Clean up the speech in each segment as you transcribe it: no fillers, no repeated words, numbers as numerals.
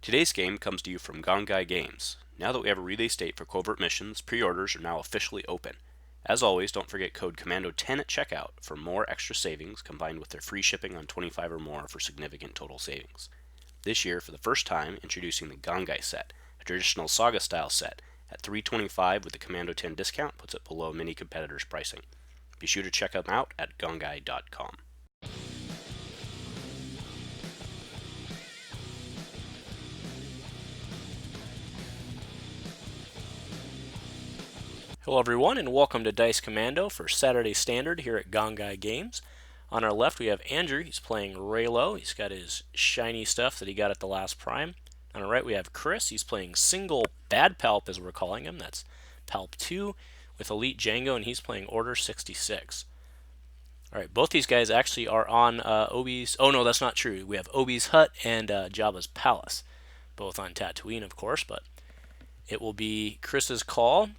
Today's game comes to you from Gongaii Games. Now that we have a release date for covert missions, pre-orders are now officially open. As always, don't forget code Commando10 at checkout for more extra savings combined with their free shipping on 25 or more for significant total savings. This year, for the first time, introducing the Gongaii set, a traditional Saga style set, at $325 with the Commando 10 discount puts it below many competitors' pricing. Be sure to check them out at gongaii.com. Hello everyone and welcome to Dice Commando for Saturday Standard here at Gongaii Games. On our left we have Andrew, he's playing Raylo, he's got his shiny stuff that he got at the last prime. On our right we have Chris, he's playing single bad Palp as we're calling him, that's Palp 2 with Elite Django and he's playing Order 66. Alright, both these guys actually are on Obi's, oh no that's not true, we have Obi's Hut and Jabba's Palace, both on Tatooine of course, but it will be Chris's call.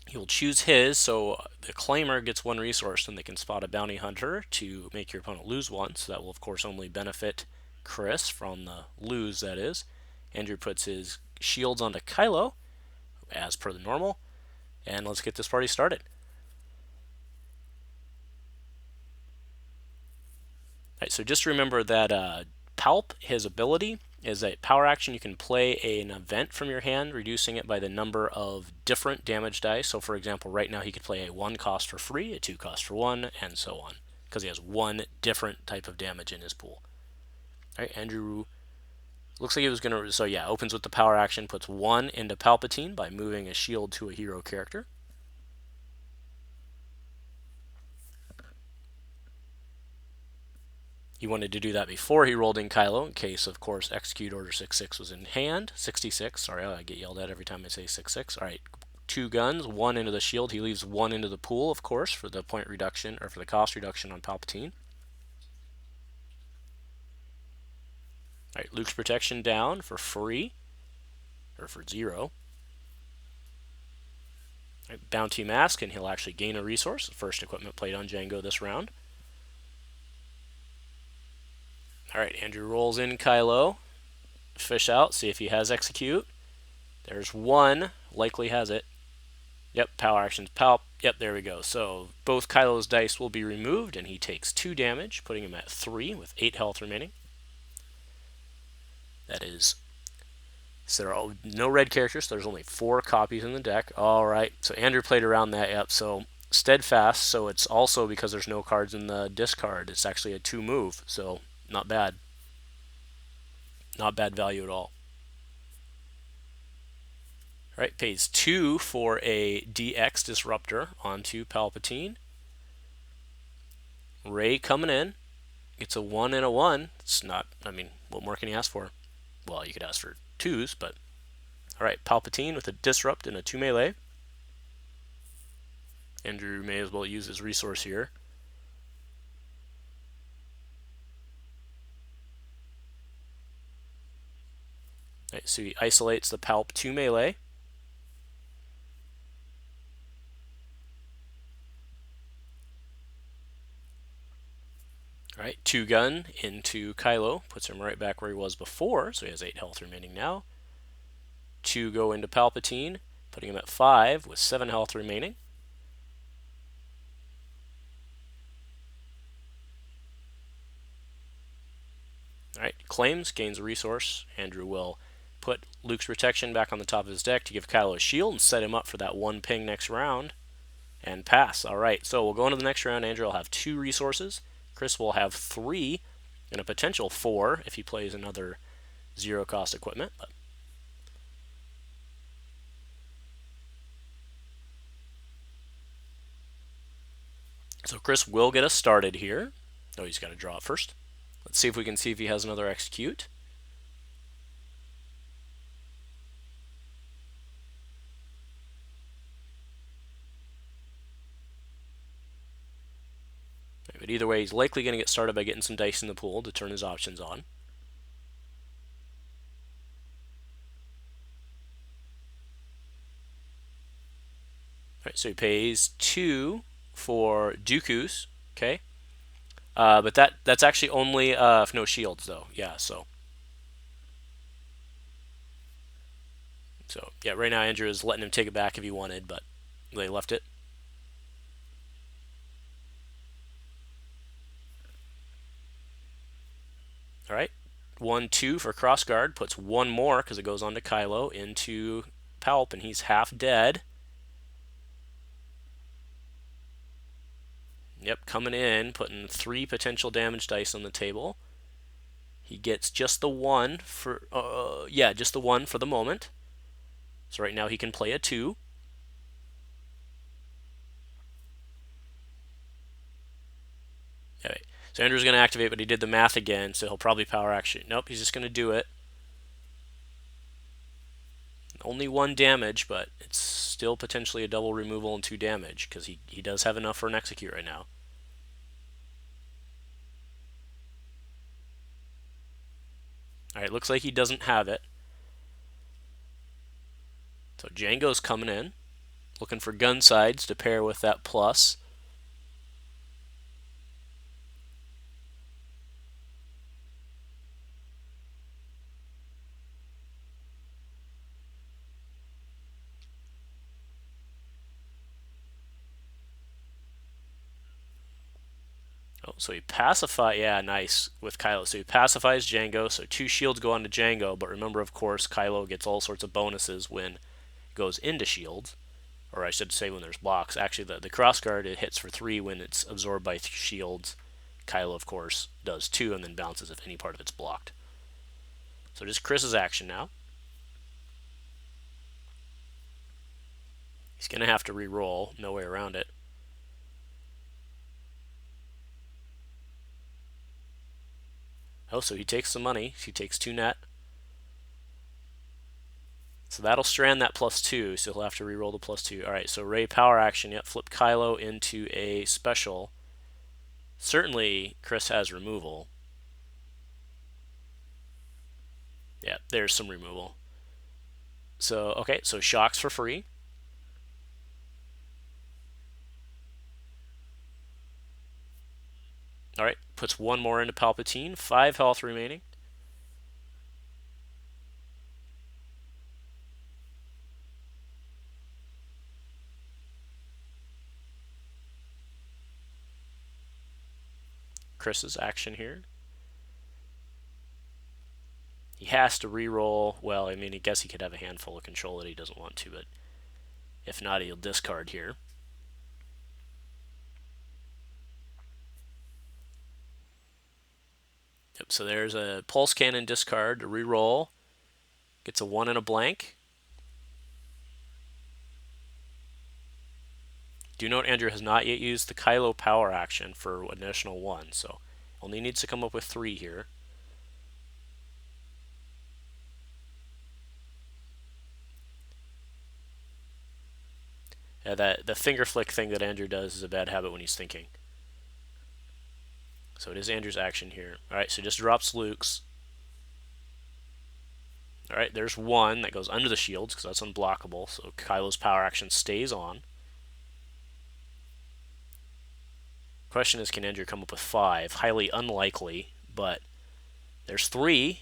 He will choose his, so the claimer gets one resource and they can spot a bounty hunter to make your opponent lose one, so that will of course only benefit Chris from the lose, that is. Andrew puts his shields onto Kylo, as per the normal, and let's get this party started. Alright, so just remember that Palp, his ability, is a power action. You can play an event from your hand, reducing it by the number of different damage dice. So for example, right now he could play a 1 cost for free, a 2 cost for 1, and so on, because he has one different type of damage in his pool. Alright, Andrew looks like he was going to, so yeah, opens with the power action, puts 1 into Palpatine by moving a shield to a hero character. He wanted to do that before he rolled in Kylo, in case, of course, Execute Order 66 was in hand. 66, sorry, I get yelled at every time I say 66. Alright, 2 guns, 1 into the shield. He leaves 1 into the pool, of course, for the point reduction, or for the cost reduction on Palpatine. Alright, Luke's protection down for free, or for 0. Alright, Bounty Mask, and he'll actually gain a resource. First equipment played on Django this round. Alright, Andrew rolls in Kylo. Fish out, see if he has Execute. There's 1, likely has it. Yep, power action's Palp. Yep, there we go. So both Kylo's dice will be removed, and he takes 2 damage, putting him at 3 with 8 health remaining. That is, so there are no red characters, so there's only 4 copies in the deck. Alright, so Andrew played around that, yep, so Steadfast, so it's also because there's no cards in the discard. It's actually a 2 move, so not bad. Not bad value at all. Alright, pays 2 for a DX Disruptor onto Palpatine. Ray coming in. Gets a 1 and a 1. It's not, I mean, what more can you ask for? Well, you could ask for 2s, but... Alright, Palpatine with a Disrupt and a 2 melee. Andrew may as well use his resource here. Right, so he isolates the Palp 2 melee. Alright, 2 gun into Kylo, puts him right back where he was before, so he has 8 health remaining now. 2 go into Palpatine, putting him at 5 with 7 health remaining. Alright, claims, gains a resource. Andrew will put Luke's protection back on the top of his deck to give Kylo a shield and set him up for that 1 ping next round. And pass. Alright, so we'll go into the next round. Andrew will have 2 resources. Chris will have 3 and a potential 4 if he plays another 0 cost equipment. But so Chris will get us started here. Oh, he's got to draw it first. Let's see if we can see if he has another Execute. But either way, he's likely going to get started by getting some dice in the pool to turn his options on. Alright, so he pays 2 for Dooku's, okay? But that's actually only if no shields, though. Yeah, so Yeah, right now Andrew is letting him take it back if he wanted, but they left it. All right. 1-2 for cross guard. Puts one more because it goes on to Kylo into Palp, and he's half dead. Yep, coming in, putting 3 potential damage dice on the table. He gets just the one for, just the one for the moment. So right now he can play a 2. Okay. So Andrew's going to activate, but he did the math again, so he'll probably power action. Nope, he's just going to do it. Only 1 damage, but it's still potentially a double removal and 2 damage, because he does have enough for an execute right now. Alright, looks like he doesn't have it. So Django's coming in, looking for gun sides to pair with that plus. Oh, so he pacifies. Yeah, nice with Kylo. So he pacifies Django. So 2 shields go on to Django. But remember, of course, Kylo gets all sorts of bonuses when it goes into shields. Or I should say when there's blocks. Actually, the crossguard, it hits for 3 when it's absorbed by shields. Kylo, of course, does 2 and then bounces if any part of it's blocked. So just Chris's action now. He's going to have to re-roll. No way around it. Oh, so he takes some money. He takes 2 net. So that'll strand that +2, so he'll have to re-roll the +2. Alright, so Rey power action. Yep, flip Kylo into a special. Certainly, Chris has removal. Yeah, there's some removal. So, okay, so shocks for free. Alright, puts 1 more into Palpatine. 5 health remaining. Chris's action here. He has to re-roll. Well, I mean, I guess he could have a handful of control that he doesn't want to, but if not, he'll discard here. Yep, so there's a pulse cannon discard to re-roll. Gets a 1 and a blank. Do note Andrew has not yet used the Kylo power action for an additional 1, so only needs to come up with 3 here. The finger flick thing that Andrew does is a bad habit when he's thinking. So it is Andrew's action here. Alright, so just drops Luke's. Alright, there's 1 that goes under the shields because that's unblockable, so Kylo's power action stays on. Question is, can Andrew come up with 5? Highly unlikely, but there's 3.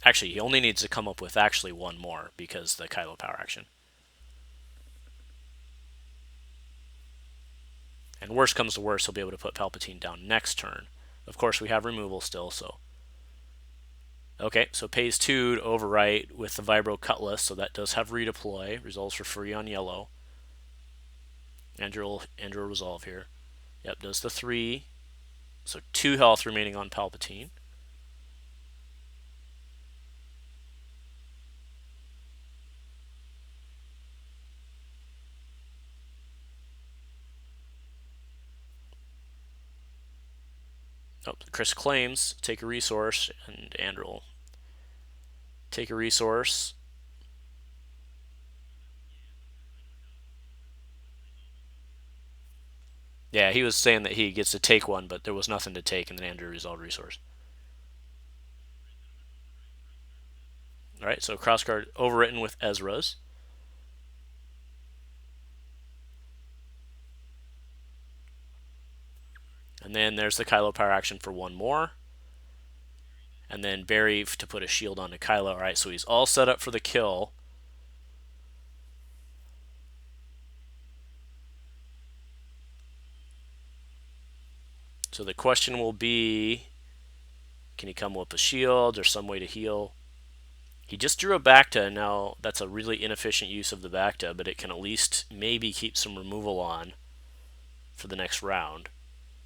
Actually, he only needs to come up with actually 1 more because the Kylo power action. And worst comes to worst, he'll be able to put Palpatine down next turn. Of course, we have removal still, so. Okay, so pays 2 to overwrite with the Vibro Cutlass, so that does have redeploy. Resolves for free on yellow. Andrew will resolve here. Yep, does the 3. So 2 health remaining on Palpatine. Oh, Chris claims, take a resource, and Andrew will take a resource. Yeah, he was saying that he gets to take 1, but there was nothing to take, and then Andrew resolved resource. Alright, so crossguard overwritten with Ezra's. And then there's the Kylo power action for one more. And then Barry to put a shield onto Kylo. Alright, so he's all set up for the kill. So the question will be, can he come with a shield or some way to heal? He just drew a Bacta. Now, that's a really inefficient use of the Bacta, but it can at least maybe keep some removal on for the next round.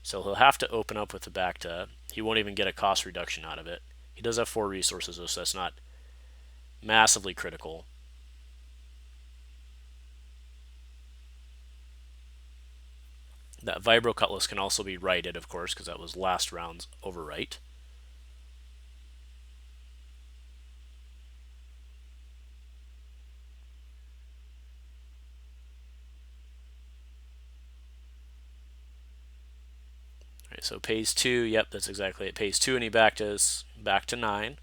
So he'll have to open up with the Bacta. He won't even get a cost reduction out of it. He does have 4 resources, though, so that's not massively critical. That Vibro Cutlass can also be righted, of course, because that was last round's overwrite. Alright, so pays 2, yep, that's exactly it. Pays 2 and he back to 9.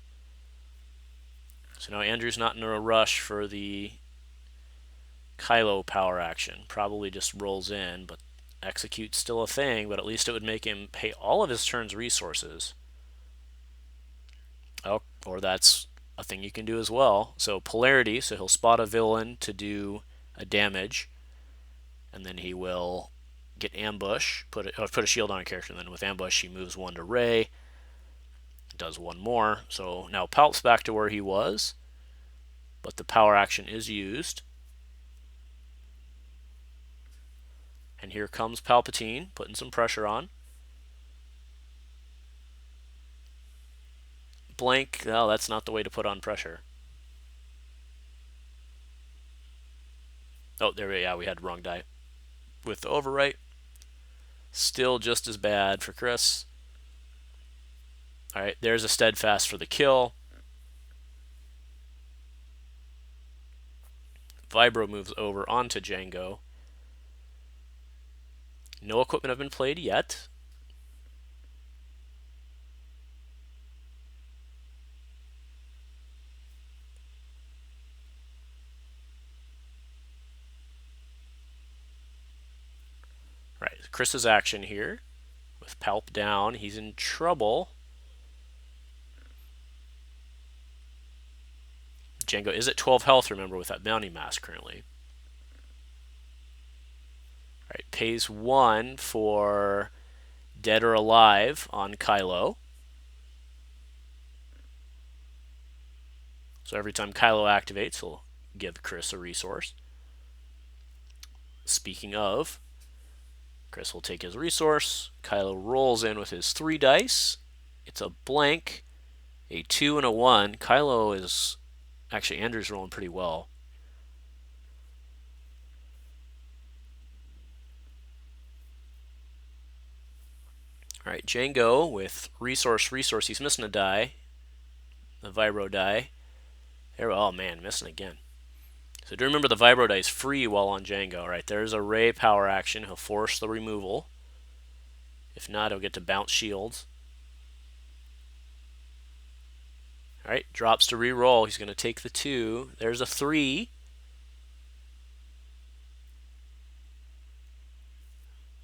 So now Andrew's not in a rush for the Kylo power action. Probably just rolls in, but execute's still a thing, but at least it would make him pay all of his turn's resources. Oh, or that's a thing you can do as well. So polarity, so he'll spot a villain to do a damage, and then he will get ambush, put a shield on a character, and then with ambush he moves 1 to Rey, does 1 more. So now Palp's back to where he was, but the power action is used. And here comes Palpatine, putting some pressure on. Blank, no, that's not the way to put on pressure. Oh, there we go, yeah, we had wrong die. With the overwrite, still just as bad for Chris. Alright, there's a steadfast for the kill. Vibro moves over onto Django. No equipment have been played yet. Right, Chris's action here. With Palp down, he's in trouble. Django is at 12 health, remember, with that bounty mask currently. Right, pays 1 for Dead or Alive on Kylo. So every time Kylo activates, he'll give Chris a resource. Speaking of, Chris will take his resource. Kylo rolls in with his 3 dice. It's a blank, a 2, and a 1. Kylo is... Actually, Andrew's rolling pretty well. Alright, Django with resource. He's missing a die. The Vibro die. There, oh man, missing again. So do remember the Vibro die is free while on Django. Alright, there's a Rey power action. He'll force the removal. If not, he'll get to bounce shields. Alright, drops to re-roll. He's going to take the 2. There's a 3.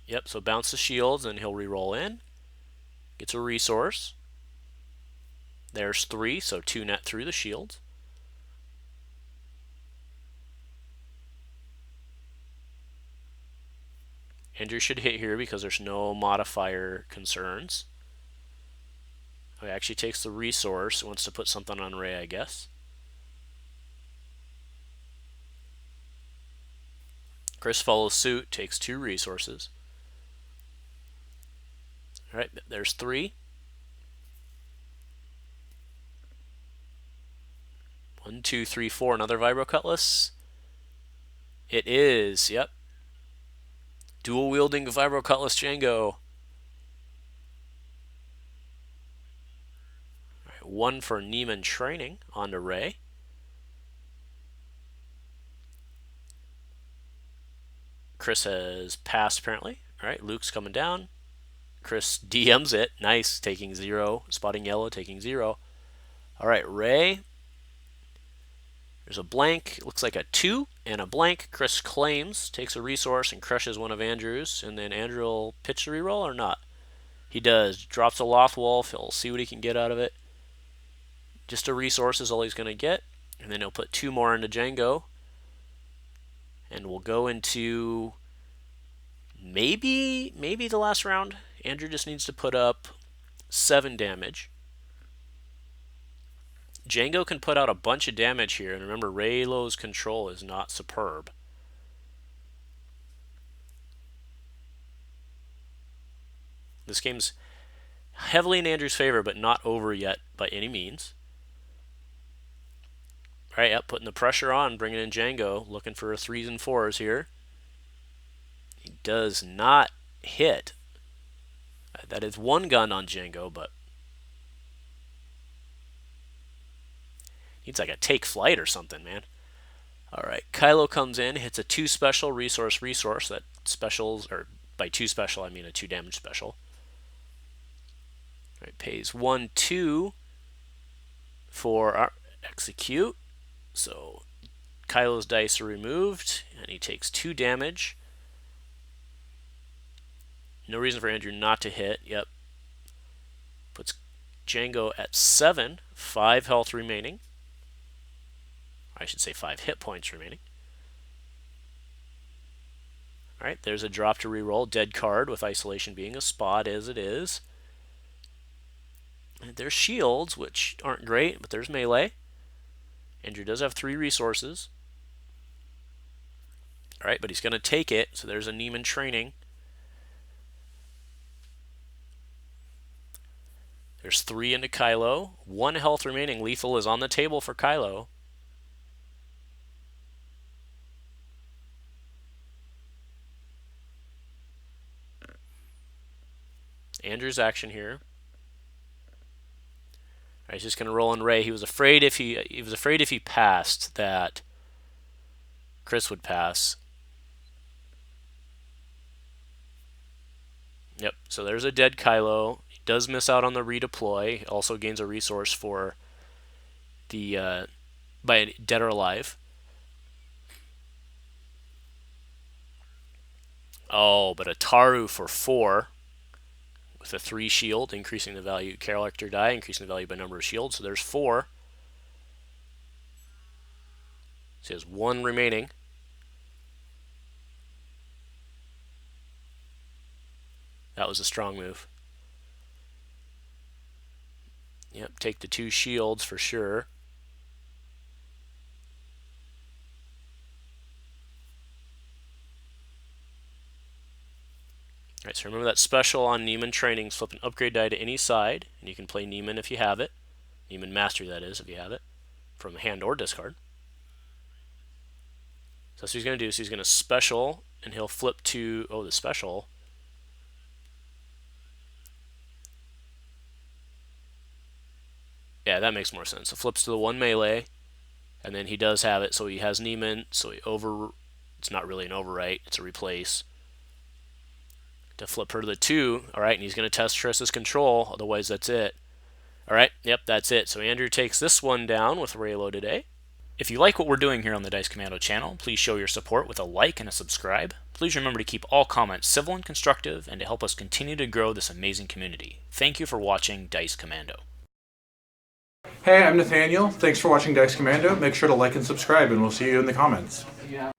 Yep, so bounce the shields and he'll re-roll in. Gets a resource. There's 3, so 2 net through the shields. Andrew should hit here because there's no modifier concerns. He actually takes the resource, wants to put something on Rey, I guess. Chris follows suit, takes 2 resources. Alright, there's 3. 1, 2, 3, 4, another Vibro Cutlass. It is, yep. Dual wielding Vibro Cutlass Django. Alright, 1 for Neiman training onto Rey. Chris has passed apparently. Alright, Luke's coming down. Chris DMs it. Nice, taking 0. Spotting yellow, taking 0. Alright, Rey. There's a blank. It looks like a 2 and a blank. Chris claims, takes a resource and crushes one of Andrew's. And then Andrew will pitch the reroll or not? He does. Drops a Lothwolf. He'll see what he can get out of it. Just a resource is all he's going to get. And then he'll put 2 more into Django. And we'll go into maybe the last round. Andrew just needs to put up 7 damage. Django can put out a bunch of damage here. And remember, Raylo's control is not superb. This game's heavily in Andrew's favor, but not over yet by any means. All right, yep, putting the pressure on, bringing in Django, looking for 3s and 4s here. He does not hit. That is 1 gun on Django, but needs like a take flight or something, man. All right, Kylo comes in, hits a 2 special resource. That specials, or by 2 special I mean a 2 damage special. All right, pays 1/2 for our execute. So Kylo's dice are removed, and he takes 2 damage. No reason for Andrew not to hit. Yep. Puts Django at 7, 5 health remaining. I should say 5 hit points remaining. All right, there's a drop to reroll. Dead card with isolation being a spot as it is. And there's shields, which aren't great, but there's melee. Andrew does have 3 resources. All right, but he's going to take it. So there's a Neiman training. There's 3 into Kylo. 1 health remaining. Lethal is on the table for Kylo. Andrew's action here. Right, he's just going to roll in Ray. He was afraid if he passed that Chris would pass. Yep. So there's a dead Kylo. He does miss out on the redeploy. He also gains a resource for the by dead or alive. Oh, but a Taru for 4. With a 3 shield, increasing the value character die, increasing the value by number of shields. So there's 4. So he has 1 remaining. That was a strong move. Yep, take the 2 shields for sure. Alright, so remember that special on Neiman training, flip an upgrade die to any side, and you can play Neiman if you have it. Neiman Mastery, that is, if you have it, from hand or discard. So that's what he's going to do. So he's going to special, and he'll flip to, the special. Yeah, that makes more sense. So flips to the 1 melee, and then he does have it, so he has Neiman, so it's not really an overwrite, it's a replace. To flip her to the 2, alright, and he's going to test Triss's control, otherwise that's it. Alright, yep, that's it. So Andrew takes this one down with Raylo today. If you like what we're doing here on the Dice Commando channel, please show your support with a like and a subscribe. Please remember to keep all comments civil and constructive, and to help us continue to grow this amazing community. Thank you for watching Dice Commando. Hey, I'm Nathaniel. Thanks for watching Dice Commando. Make sure to like and subscribe, and we'll see you in the comments. Yeah.